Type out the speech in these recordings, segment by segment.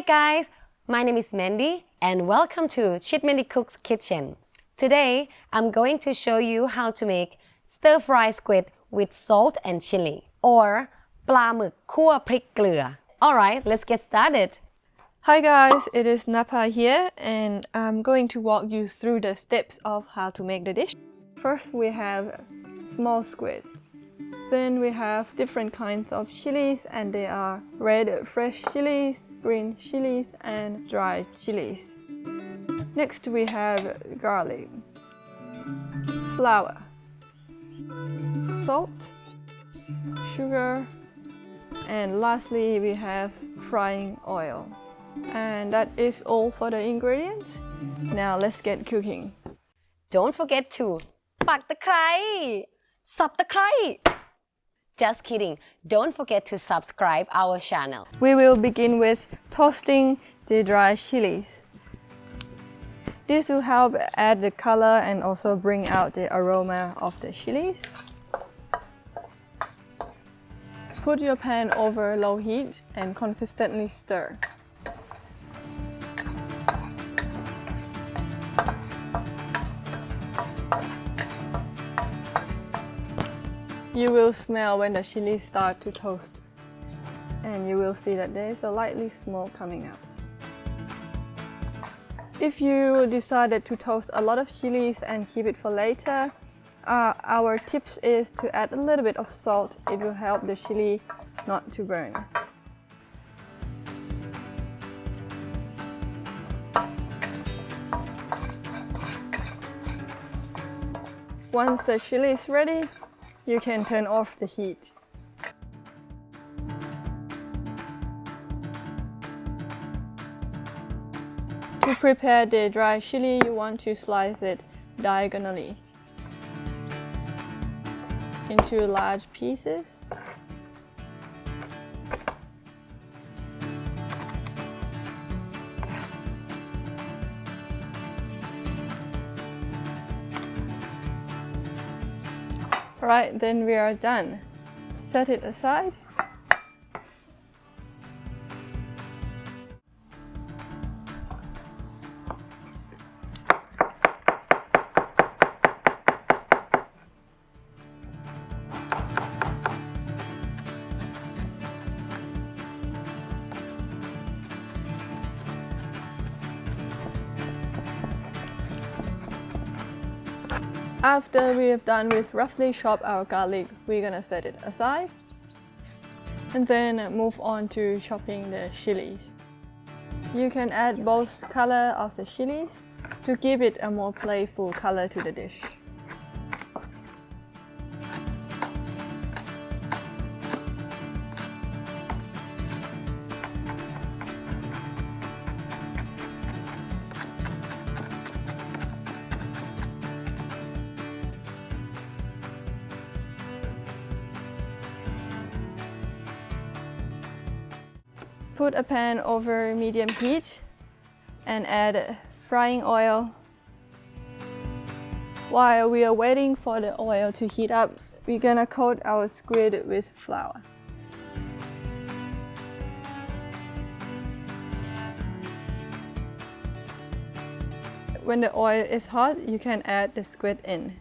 guys, my name is Mandy and welcome to ShitMendyCooks kitchen. Today, I'm going to show you how to make stir-fry squid with salt and chili or ปลาหมึกคั่วพริกเกลือ Alright, let's get started. Hi guys, it is Napa here and I'm going to walk you through the steps of how to make the dish. First we have small squid. Then we have different kinds of chilies and they are red fresh chilies, green chilies and dry chilies. Next we have garlic, flour, salt, sugar, and lastly we have frying oil. And that is all for the ingredients. Now let's get cooking. Don't forget to ปักตะไคร้สับตะไคร้ Just kidding. Don't forget to subscribe our channel. We will begin with toasting the dry chilies. This will help add the color and also bring out the aroma of the chilies. Put your pan over low heat and consistently stir. You will smell when the chilies start to toast and you will see that there is a lightly smoke coming out. If you decided to toast a lot of chilies and keep it for later, our tips is to add a little bit of salt. It will help the chili not to burn. Once the chili is ready, you can turn off the heat. To prepare the dry chili, you want to slice it diagonally into large pieces. Alright, then we are done. Set it aside. After we have done with roughly chop our garlic, we're gonna set it aside and then move on to chopping the chilies. You can add both color of the chilies to give it a more playful color to the dish. Put a pan over medium heat and add frying oil. While we are waiting for the oil to heat up, we're gonna coat our squid with flour. When the oil is hot, you can add the squid in.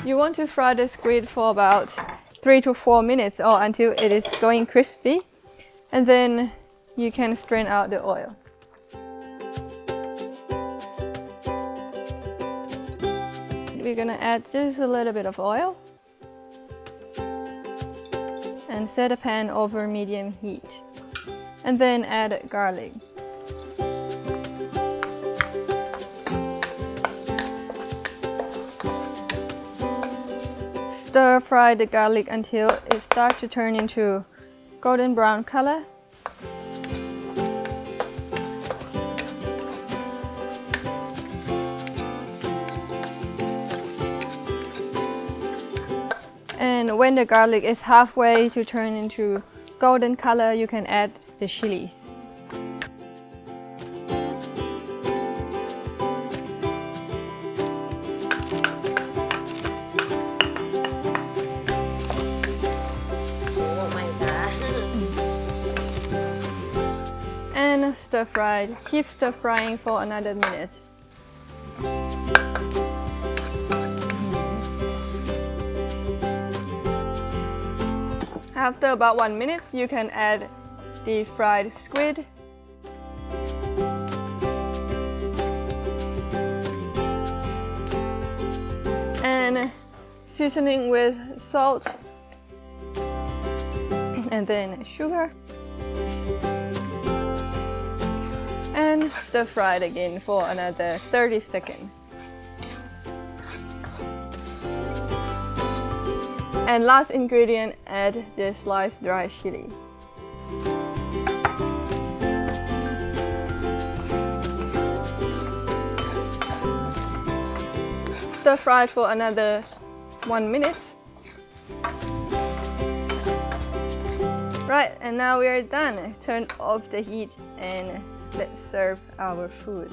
You want to fry the squid for about 3 to 4 minutes or until it is going crispy, and then you can strain out the oil. We're gonna add just a little bit of oil and set a pan over medium heat, and then add garlic. Stir fry the garlic until it starts to turn into golden brown color. And when the garlic is halfway to turn into golden color, you can add the chili. Oh my god. And stir fry. Keep stir frying for another minute. After about 1 minute, you can add the fried squid. And seasoning with salt and then sugar. And stir fry it again for another 30 seconds. And last ingredient, add the sliced dry chili. Stir fry it for another 1 minute. Right, and now we are done. Turn off the heat and let's serve our food.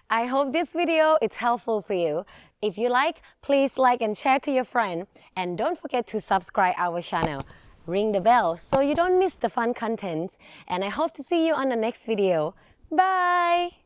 I hope this video is helpful for you. If you like, please like and share to your friend. And don't forget to subscribe our channel. Ring the bell so you don't miss the fun content. And I hope to see you on the next video. Bye!